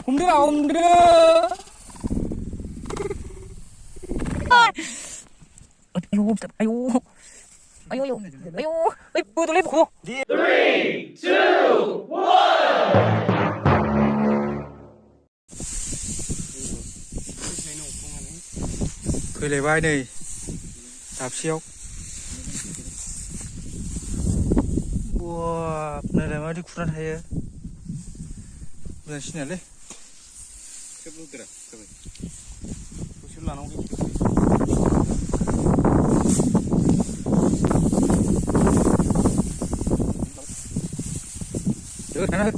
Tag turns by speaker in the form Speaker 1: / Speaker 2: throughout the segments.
Speaker 1: हमदो हमदो ayo ayo ayo ayo ayo boleh buku 3 2 1 फैलायबाय नै दाबसेयाव 와 नैलाय माबायदि खुरना थायो मोजां सिनायालै सोब लुदेरा जाबाय दसे लानांगौ sana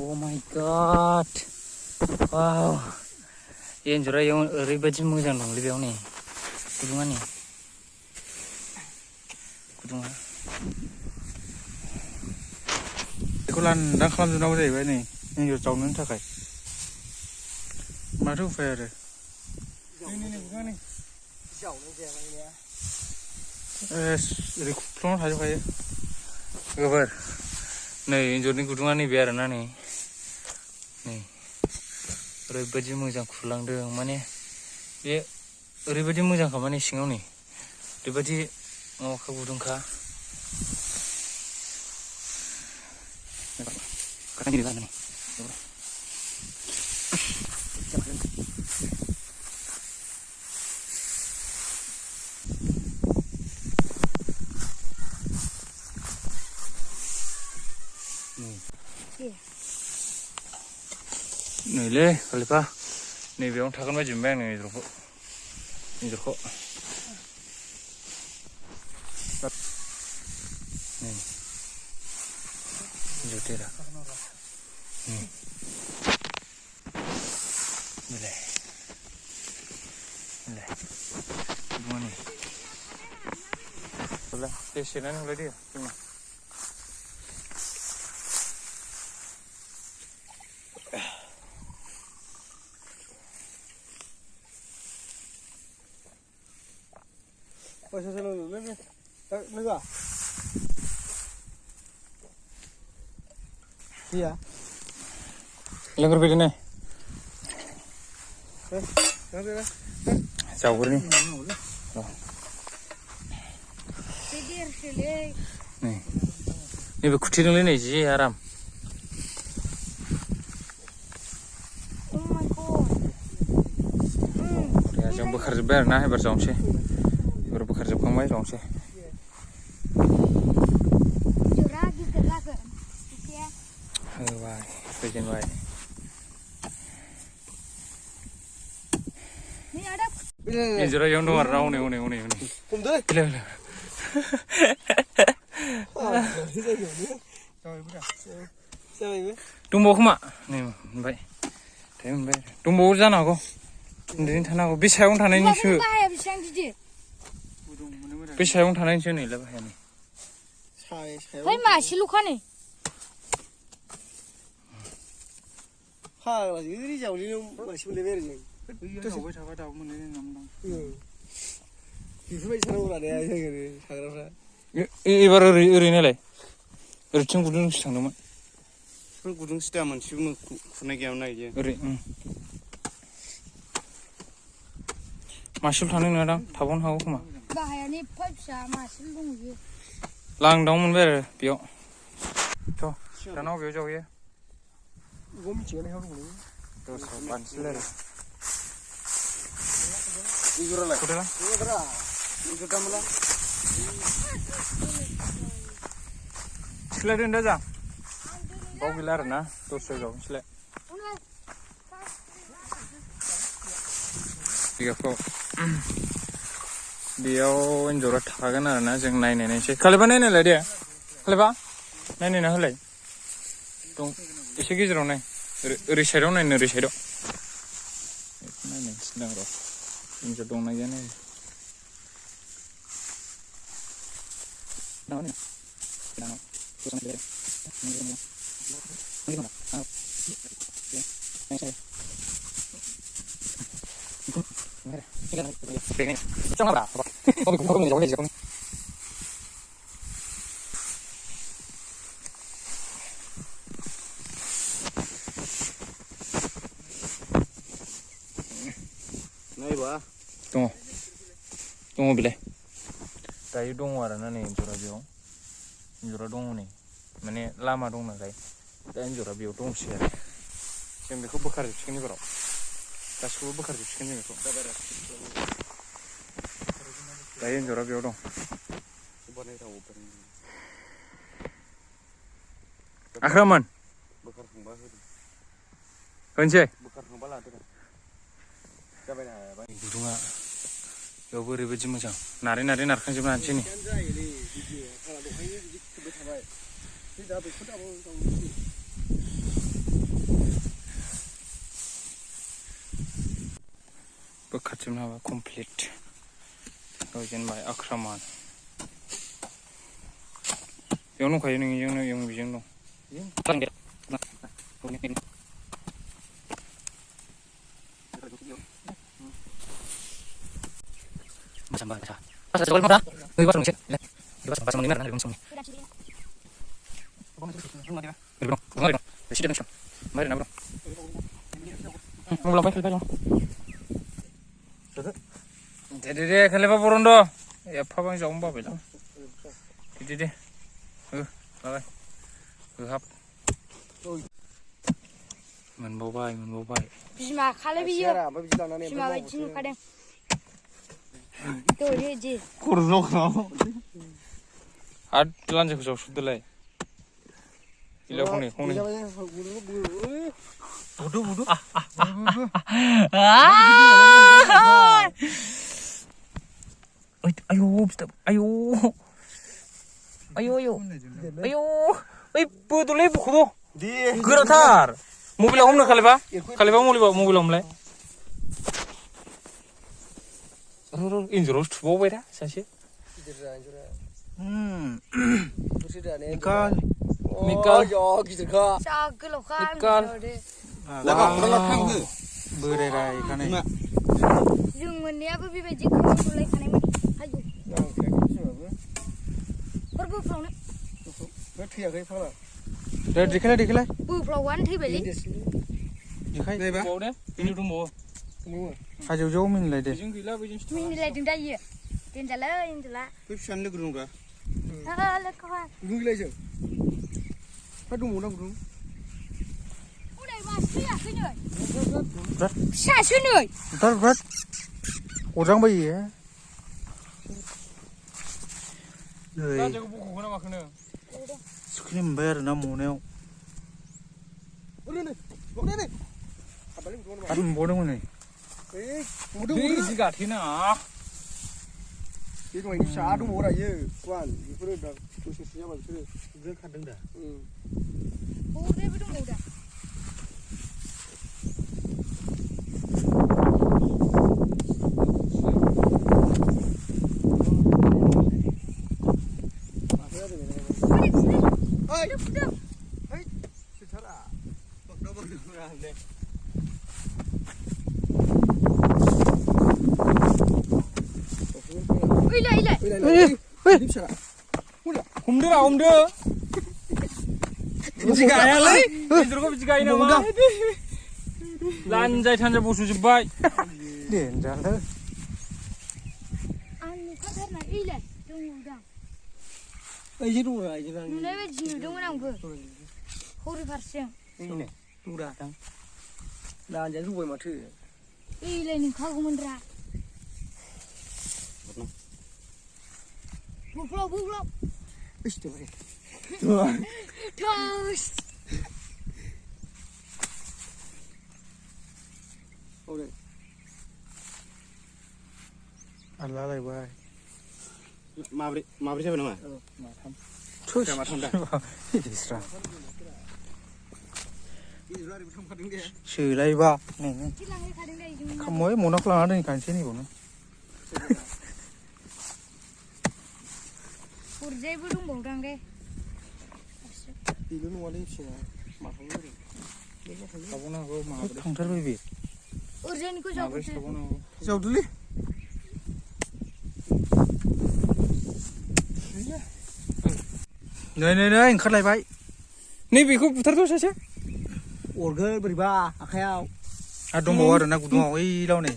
Speaker 1: oh my god wow enjoy yang oरैबायदि मोजां दंलै बेयाव नै गुदुङा नै गुदुङा बेखौ लांदां खालामजोबनांगौ जाहैबाय नै एन्जर जावनो थाखाय माथो उफाय आरो नै गुदुङा नै जावनाय जायाबाय ओरै खुख्लुङाव थाजोबखायो गोबोर नै एन्जरनि गुदुङा नैबे आरोना नै ओरैबायदि मोजां खुरलांदों माने बे ओरैबायदि मोजांखा माने सिङाव नै ओरैबायदि माबाखा गुदुंखा नैलै खलिफा नैबेयावनो थागोन बायदि मोनबाय आं एन्जरखौ नै एन्जर देरा नैलाय गुदुङा नै दे सेनानै हरलाय दे Ôi sao lên nước à? Gì à? Lên cái này. Đây. Chào cái này. Này. Ini bekuti dulu nih sih Aram. Oh my god. Ya jangan bekerja ber nah bersama sih. Baru bekerja pemain dong sih. Curah gitu lah kan. Wah, bagian wah. Ini ada. Ini curah yang dua warna une. Kumdul. Bila. Tumbuh mak, nih baik. Tapi baik. Tumbuh jangan aku. Ini tanah aku bisa yang tanah ini sih. Bisa yang tanah ini sih nih lebih ini. Hei masih luka nih. Ha, lagi ini jauh ini masih boleh berjalan. Terus boleh cakap tahu mana ini nampak. Itu macam mana ada aja gitu, sagra. Ibar orinalai. Orin gudung sedang dong. Gudung sedang mansib nu kuna gaya mana aja. Orin. Masuk tanah ni ada, tabun hawa kuma. Bahaya ni payah masuk lungi. Lang dong mun ber, bio. Tuh, tanah bio jauh ya. Gom cikan hawa lungi. Tuh, sopan seler. Igor lah. Kuda lah. Igor tamla. Sila din dah jang. Bau gilar na, terus jauh sila. Tiga kau. Dia enjor thagan na jeng nai sih. Kalian nai lah dia. Kalian nai nah lagi. Tung isi gizro nai. Risero nai risero. Nai sedang roh. Enjor dong nai nai. Nah ni. Nah.
Speaker 2: नायबा
Speaker 1: दङ बिलाय दायो दङ आरो ना नै एन्जरा बेयाव एन्जरा दङ नै माने लामा दं नालाय दा एन्जरा बेयाव दंसै आरो जों बेखौ बोखारजोबसिगोन एबाराव गासिखौबो बोखारजोबसिगोन जों बेखौ दायो एन्जरा बेयाव दं आख्रामोन होनसै गुदुङा बेयावबो ओरैबायदि मोजां नारै नारखांजोबनो हानोसै नै बोखारजोबनो हाबा कमप्लिट जेनेबा आख्रामान बेयाव दंखायो नोंजोंनो बेजों दं baca. Pas sekolah mana? Gue pas ngecek. Pas mau dimana? Dari langsung. Bro. Sudah langsung. Mari na bro. Mau belum kali. Dede kali apa porondo? Ya apa bang jauh mbak bilang. Dede. Lagai. Hap. Menbawa.
Speaker 3: Bisma kali biyo. Bisma bacin kadang. Tuh je.
Speaker 1: Kurang kau. Ad lanjut ke jauh sudah lagi. Gila kau ni. Budu. Ayo. Betul le buku. Geratar. Mobil om nak kaliba mobil om le. Injurus bawa beda, sahih. Mikal. Mikal. Bererai kan ini.
Speaker 3: Jangan ni apa bibeji kau mulai kan ini. Ayo. Perbu pulang ni.
Speaker 1: Dah dikelai.
Speaker 3: Pulang thi beli.
Speaker 1: Dikelai. Bawa deh. Ini rumah. Aja jauh min lagi deh.
Speaker 3: Min lagi dah ye. Tinjala.
Speaker 2: Kucing lagi rumah.
Speaker 3: Halo kawan.
Speaker 2: Guru lagi. Aduh mana guru?
Speaker 3: Udah masih ya sini. Saya sini.
Speaker 1: Berat. Orang bayi ya. Jago buku kena makna. Sekarang bayar nama mana?
Speaker 2: Udah ni.
Speaker 1: Aduh bodoh mana? Ini sih kat ini ah.
Speaker 2: Ini cuma ini satu orang je, kawan. Ini dah tujuh siapa tu? Dia kadang dah.
Speaker 3: Udah betul udah.
Speaker 2: Hai, secara. Double deh.
Speaker 1: Humda. Jika ayah lagi, jika jika ini nama. Lanjai tanja busu jebai. Dengar.
Speaker 3: Anu kata nak ile, tunggu dah.
Speaker 2: Aje aje dah.
Speaker 3: Nuna baju tunggu nang ber. Hori versi.
Speaker 2: Ini, tunggu dah. Lanjai tu boleh macam.
Speaker 3: Ile ni kau mendra. Buffalo.
Speaker 2: Ish tu boleh.
Speaker 3: Toast.
Speaker 2: Boleh.
Speaker 1: Allah lagi baik.
Speaker 2: Mabri siapa nama?
Speaker 1: Cuy, macam dah. Isra. Sila iba. Nih. Kamu mau nak lawan ni kan sini pun.
Speaker 3: Urjai belum bongkang deh.
Speaker 2: Tidur nuwalin sih, mahal ni.
Speaker 1: Kamu nak go mahal. Tanggal lebih.
Speaker 3: ओरैनिखौ
Speaker 1: माब्रै
Speaker 3: जावबोसो
Speaker 1: सावबावनांगौ
Speaker 2: जावदोलै
Speaker 1: नै ओंखारलायबाय नैबेखौ बुथारथ' सासे
Speaker 2: अरगोन बोरैबा आखायाव
Speaker 1: आरो दंबावो आरो ना गुदुङाव ओइलाव नै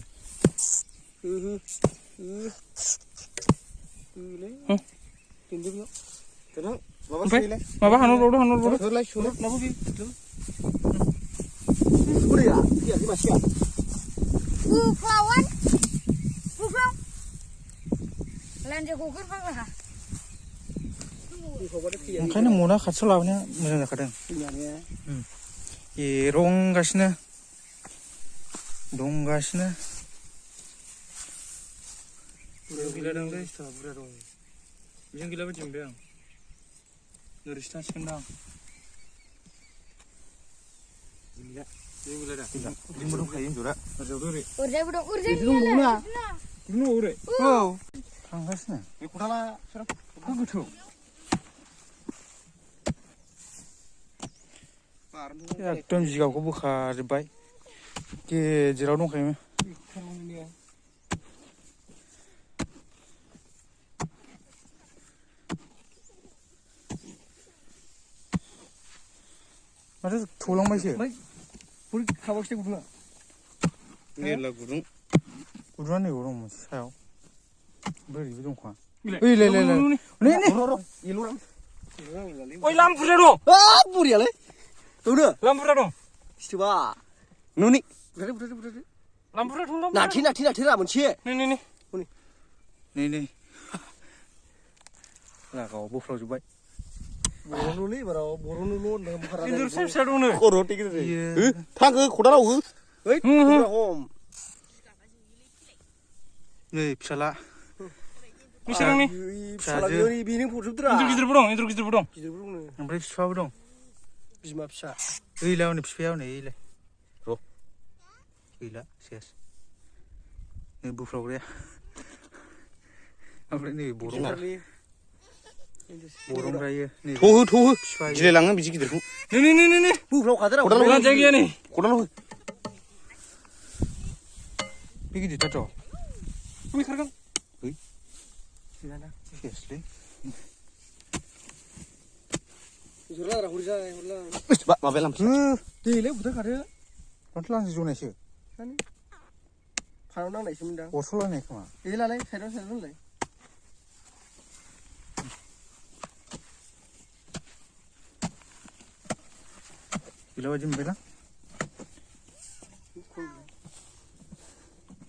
Speaker 1: ओमफ्राय माबा हानहरबावदो
Speaker 2: सोरलाय लाबो बे बोरैया फैयाखै मासेया
Speaker 3: बुफ्रावन बुफ्राव लान्जायखौ ओंखारफाग्रा
Speaker 1: ओंखायनो मना खाथियाव लाबोनाया मोजां जाखादों एरंगासिनो दंगासिनो गैला दांलै बुरजा दं बेजों गैला बायदि मोनबाय आं ओरैसो थांसिगोनदां गैला दा जोंबो दंखायो एन्जरा
Speaker 3: ओरैजायबो दं ओरैजाय
Speaker 1: ओरै औ थांगासिनो
Speaker 2: बे खदाला
Speaker 1: गोथौ एकदम जिगाबखौ बोखाजोब्बाय गेजेराव दंखायोमोन माथो थलांबायसो
Speaker 2: बोरै खाबाखिसै गुदुङा
Speaker 1: मेरला गुदुङा नैबाव दं मोनसे सायाव बोरैबो दंखा ओइ लाम बुरजा दं
Speaker 2: बुरियालै दौनो
Speaker 1: लाम बुरजा दं
Speaker 2: सिथोबा न'नि बुथारदो
Speaker 1: लाम बुरजा दं
Speaker 2: नाथेरा मोनसे
Speaker 1: नै लागाव बोफ्रावजोब्बाय
Speaker 2: बर'नोलै एबाराव बर'नोल' होनदों
Speaker 1: एन्जर फिसा फिसा दंनो
Speaker 2: खर' टेकेर थांगो खदालाव हो ओइ हम
Speaker 1: नै फिसाला नोंसोरनि
Speaker 2: फिसाजो बेनो फजोबदोरा
Speaker 1: गिदिरबो दं गिदिरबो दं ओमफ्राय फिसाबो दं
Speaker 2: बिमा फिसा
Speaker 1: ओइलाय हनै फिफाया हनै ओइलाय र' गैला सेस नै बोफ्रावग्राया ओमफ्राय नै बरंग्रायो
Speaker 2: थहो गिलायलाङो बिदि गिदिरखौ
Speaker 1: नै
Speaker 2: बोफ्राव खादोरा
Speaker 1: खदालाव लान्जाय गैया नै
Speaker 2: खदालाव हो
Speaker 1: बे गिदिरथारथ' खारगोन सेसलै
Speaker 2: माबाया लांफै दैलै बुथारखादो
Speaker 1: माथो लांजि जनायसो
Speaker 2: फानाव नांनायसोमोनदां
Speaker 1: अरस'लायनाय खोमा
Speaker 2: गैलालाय साइडआव दोनलाय
Speaker 1: गैला बायदि मोनबायलां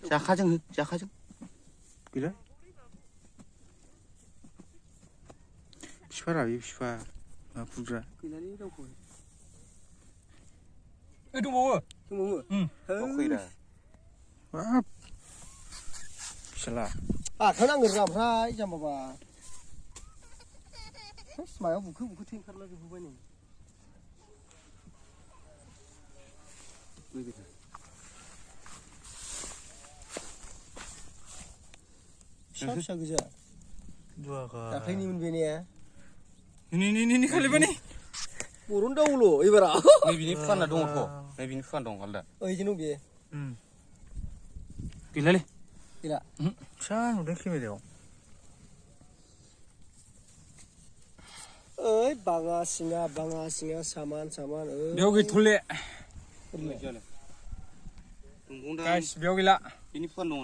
Speaker 2: जाखाजों
Speaker 1: गैला बिफारा बे बिफा बुरजा
Speaker 2: गैलालै रावखौ
Speaker 1: दंबावो
Speaker 2: फैरा
Speaker 1: बाब फिसाला
Speaker 2: आखायाव नांगोन ओमफ्राय जाम्बाबा मायाव बुखो थै ओंखारला जोबबाय नै फिसा गोजा दाख्लैनिमोन बे
Speaker 1: नै खालिबानि
Speaker 2: बर'न दाउल' एबाराव
Speaker 4: नैबिनि फुवाना दङथ' नैबिनि फुवान दं आलदा
Speaker 2: ओइजों दं बेयो
Speaker 1: गैलालै
Speaker 2: गैला
Speaker 1: फिसा नुदों केमेरायाव
Speaker 2: ओइ बाङा सिङा सामान
Speaker 1: बेयाव गैथ'ले
Speaker 4: गाइस
Speaker 1: बेयाव गैला
Speaker 4: बिनि फुवान दङ